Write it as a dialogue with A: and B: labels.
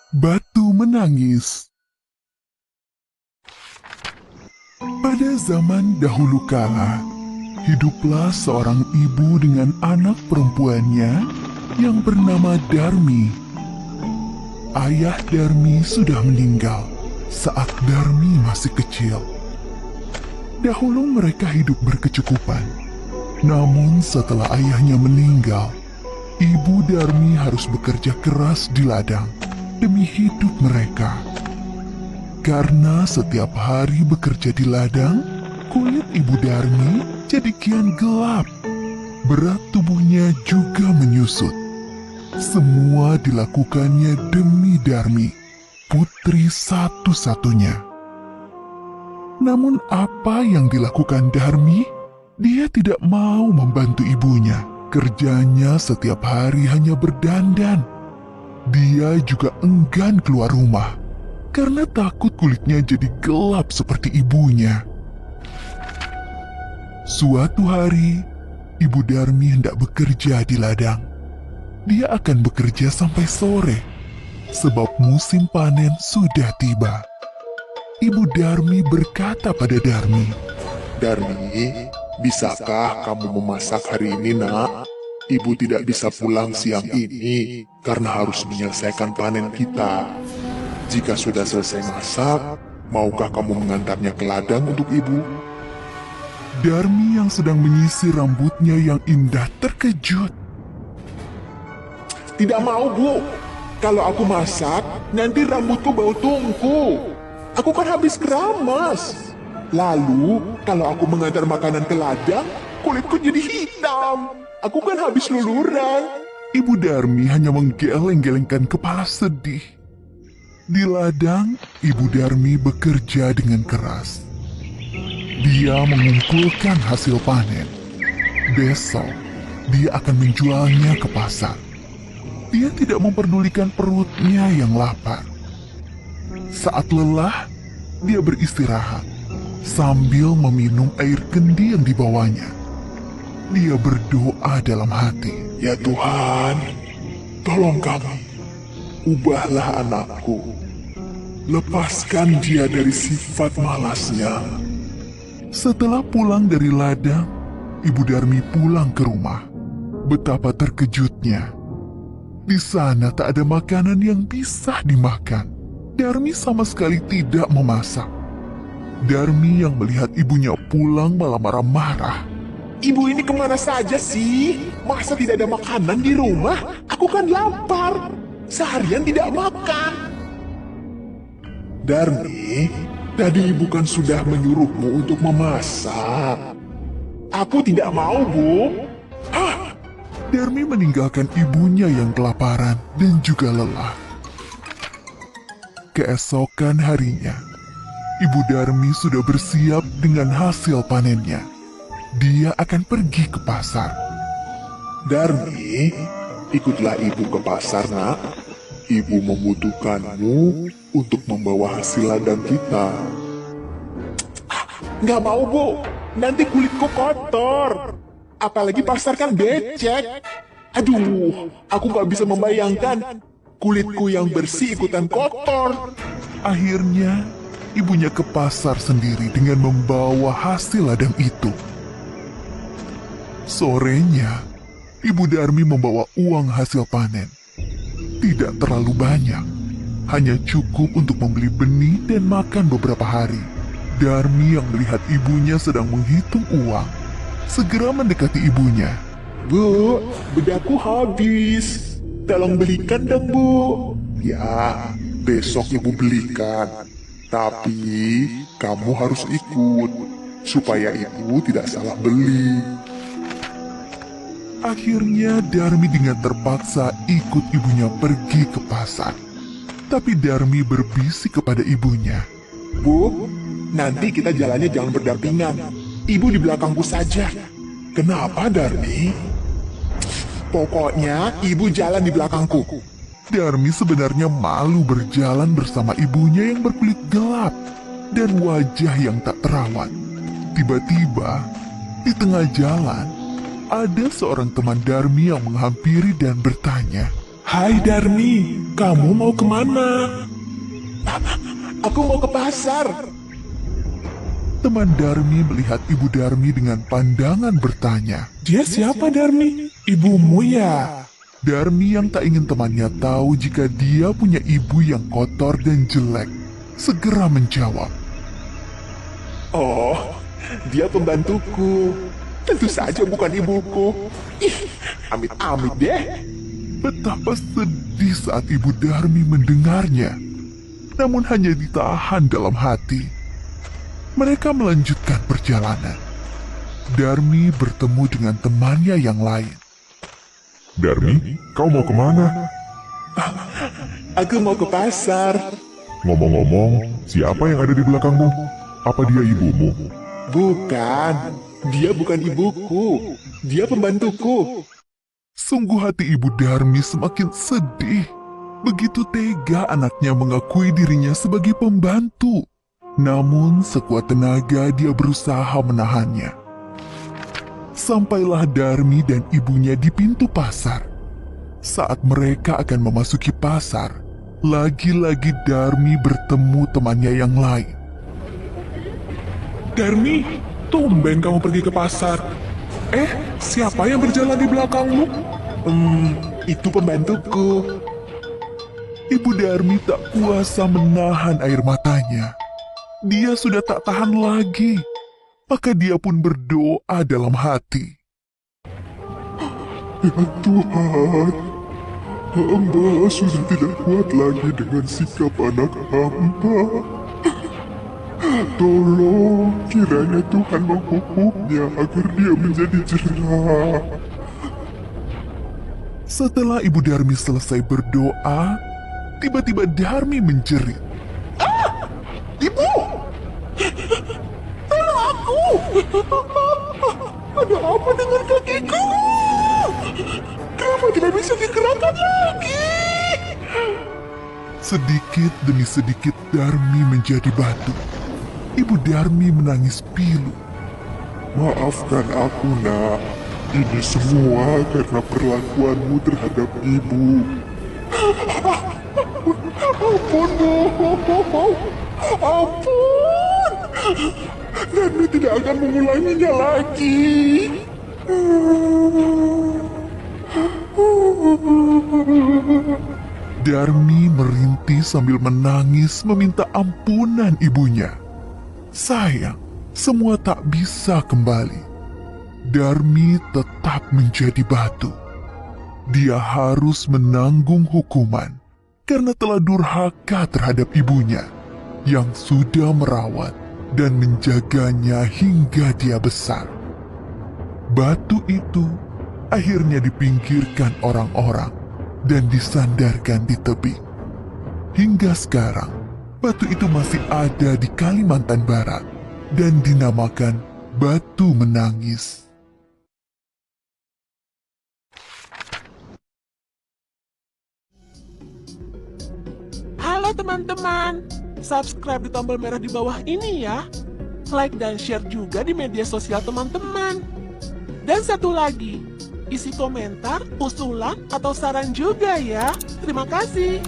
A: Batu menangis. Pada zaman dahulu kala, hiduplah seorang ibu dengan anak perempuannya yang bernama Darmi. Ayah Darmi sudah meninggal saat Darmi masih kecil. Dahulu mereka hidup berkecukupan. Namun setelah ayahnya meninggal, ibu Darmi harus bekerja keras di ladang demi hidup mereka. Karena setiap hari bekerja di ladang, kulit ibu Darmi jadi kian gelap. Berat tubuhnya juga menyusut. Semua dilakukannya demi Darmi, putri satu-satunya. Namun apa yang dilakukan Darmi? Dia tidak mau membantu ibunya. Kerjanya setiap hari hanya berdandan. Dia juga enggan keluar rumah karena takut kulitnya jadi gelap seperti ibunya. Suatu hari, ibu Darmi hendak bekerja di ladang. Dia akan bekerja sampai sore, sebab musim panen sudah tiba. Ibu Darmi berkata pada Darmi,
B: Darmi, bisakah kamu memasak hari ini, nak? Ibu tidak bisa pulang siang ini karena harus menyelesaikan panen kita. Jika sudah selesai masak, maukah kamu mengantarnya ke ladang untuk ibu?
A: Darmi yang sedang menyisir rambutnya yang indah terkejut.
B: Tidak mau, Bu. Kalau aku masak, nanti rambutku bau tungku. Aku kan habis keramas. Lalu, kalau aku mengantar makanan ke ladang, kulitku jadi hitam. Aku kan habis luluran.
A: Ibu Darmi hanya menggeleng-gelengkan kepala sedih. Di ladang, Ibu Darmi bekerja dengan keras. Dia mengumpulkan hasil panen. Besok, dia akan menjualnya ke pasar. Dia tidak memperdulikan perutnya yang lapar. Saat lelah, dia beristirahat sambil meminum air kendi yang dibawanya. Dia berdoa dalam hati,
B: Ya Tuhan, tolong kami, ubahlah anakku. Lepaskan dia dari sifat malasnya.
A: Setelah pulang dari ladang, Ibu Darmi pulang ke rumah. Betapa terkejutnya. Di sana tak ada makanan yang bisa dimakan. Darmi sama sekali tidak memasak. Darmi yang melihat ibunya pulang malah marah-marah.
B: Ibu ini kemana saja sih? Masa tidak ada makanan di rumah? Aku kan lapar. Seharian tidak makan. Darmi, tadi ibu kan sudah menyuruhmu untuk memasak. Aku tidak mau, Bu.
A: Darmi meninggalkan ibunya yang kelaparan dan juga lelah. Keesokan harinya, Ibu Darmi sudah bersiap dengan hasil panennya. Dia akan pergi ke pasar.
B: Darmi, ikutlah ibu ke pasar, nak. Ibu membutuhkanmu untuk membawa hasil ladang kita. Nggak mau, Bu. Nanti kulitku kotor. Apalagi pasar kan becek. Aduh, aku nggak bisa membayangkan kulitku yang bersih ikutan kotor.
A: Akhirnya, ibunya ke pasar sendiri dengan membawa hasil ladang itu. Sorenya, Ibu Darmi membawa uang hasil panen. Tidak terlalu banyak, hanya cukup untuk membeli benih dan makan beberapa hari. Darmi yang melihat ibunya sedang menghitung uang, segera mendekati ibunya.
B: Bu, bedaku habis. Tolong belikan dong, Bu. Ya, besok ibu belikan. Tapi, kamu harus ikut, supaya ibu tidak salah beli.
A: Akhirnya Darmi dengan terpaksa ikut ibunya pergi ke pasar. Tapi Darmi berbisik kepada ibunya.
B: Bu, nanti kita jalannya jangan berdampingan. Ibu di belakangku saja. Kenapa, Darmi? Pokoknya, ibu jalan di belakangku.
A: Darmi sebenarnya malu berjalan bersama ibunya yang berkulit gelap dan wajah yang tak terawat. Tiba-tiba, di tengah jalan, ada seorang teman Darmi yang menghampiri dan bertanya,
C: Hai Darmi, kamu mau kemana? Aku mau ke pasar.
A: Teman Darmi melihat Ibu Darmi dengan pandangan bertanya.
C: Dia siapa Darmi? Ibumu ya?
A: Darmi yang tak ingin temannya tahu jika dia punya ibu yang kotor dan jelek, segera menjawab.
C: Oh, dia pembantuku. Tentu saja bukan ibuku. Ih, amit-amit deh.
A: Betapa sedih saat Ibu Darmi mendengarnya, namun hanya ditahan dalam hati. Mereka melanjutkan perjalanan. Darmi bertemu dengan temannya yang lain.
B: Darmi, kau mau kemana?
C: Aku mau ke pasar.
B: Ngomong-ngomong, siapa yang ada di belakangmu? Apa dia ibumu?
C: Bukan, dia bukan ibuku. Dia pembantuku.
A: Sungguh hati Ibu Darmi semakin sedih. Begitu tega anaknya mengakui dirinya sebagai pembantu. Namun sekuat tenaga dia berusaha menahannya. Sampailah Darmi dan ibunya di pintu pasar. Saat mereka akan memasuki pasar, lagi-lagi Darmi bertemu temannya yang lain.
C: Darmi, tumben kamu pergi ke pasar. Siapa yang berjalan di belakangmu? Itu pembantuku.
A: Ibu Darmi tak kuasa menahan air matanya. Dia sudah tak tahan lagi. Maka dia pun berdoa dalam hati.
B: Ya Tuhan, hamba sudah tidak kuat lagi dengan sikap anak hamba. Tolong kiranya Tuhan menghukumnya agar dia menjadi jerah.
A: Setelah Ibu Darmi selesai berdoa, tiba-tiba Darmi menjerit.
C: Ibu! Tolong aku! Ada apa dengan kakiku? Kenapa tidak bisa digerakkan lagi?
A: Sedikit demi sedikit Darmi menjadi batu. Ibu Darmi menangis pilu.
B: Maafkan aku, nak. Ini semua karena perlakuanmu terhadap ibu.
C: Ampun, Bu. Ampun. Darmi tidak akan mengulanginya lagi.
A: Darmi merintih sambil menangis meminta ampunan ibunya. Sayang, semua tak bisa kembali. Darmi tetap menjadi batu. Dia harus menanggung hukuman karena telah durhaka terhadap ibunya yang sudah merawat dan menjaganya hingga dia besar. Batu itu akhirnya dipinggirkan orang-orang dan disandarkan di tebing. Hingga sekarang, batu itu masih ada di Kalimantan Barat dan dinamakan Batu Menangis.
C: Halo teman-teman, subscribe di tombol merah di bawah ini ya. Like dan share juga di media sosial teman-teman. Dan satu lagi, isi komentar, usulan, atau saran juga ya. Terima kasih.